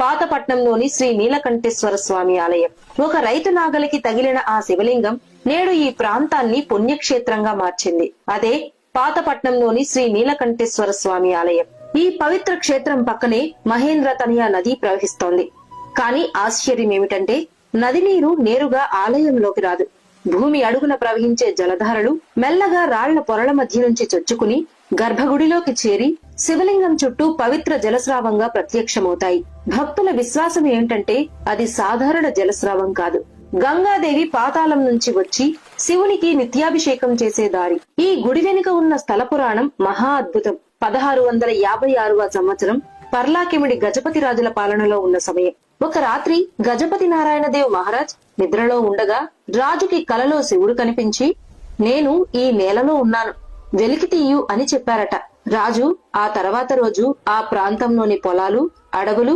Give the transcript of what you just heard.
పాతపట్నంలోని శ్రీ నీలకంఠేశ్వర స్వామి ఆలయం. ఒక రైతు నాగలికి తగిలిన ఆ శివలింగం నేడు ఈ ప్రాంతాన్ని పుణ్యక్షేత్రంగా మార్చింది. అదే పాతపట్నంలోని శ్రీ నీలకంఠేశ్వర స్వామి ఆలయం. ఈ పవిత్ర క్షేత్రం పక్కనే మహేంద్ర తనయ నది ప్రవహిస్తోంది. కానీ ఆశ్చర్యం ఏమిటంటే నది నీరు నేరుగా ఆలయంలోకి రాదు. భూమి అడుగున ప్రవహించే జలధారలు మెల్లగా రాళ్ల పొరల మధ్య నుంచి చొచ్చుకుని గర్భగుడిలోకి చేరి శివలింగం చుట్టూ పవిత్ర జలస్రావంగా ప్రత్యక్షమవుతాయి. భక్తుల విశ్వాసం ఏంటంటే అది సాధారణ జలస్రావం కాదు, గంగాదేవి పాతాళం నుంచి వచ్చి శివునికి నిత్యాభిషేకం చేసే దారి. ఈ గుడి వెనుక ఉన్న స్థల పురాణం మహా అద్భుతం. 1656వ సంవత్సరం పర్లాకిమిడి గజపతి రాజుల పాలనలో ఉన్న సమయం. ఒక రాత్రి గజపతి నారాయణదేవ్ మహారాజ్ నిద్రలో ఉండగా రాజుకి కలలో శివుడు కనిపించి, నేను ఈ నేలలో ఉన్నాను, వెలికి తీయు అని చెప్పారట. రాజు ఆ తర్వాత రోజు ఆ ప్రాంతంలోని పొలాలు, అడవులు,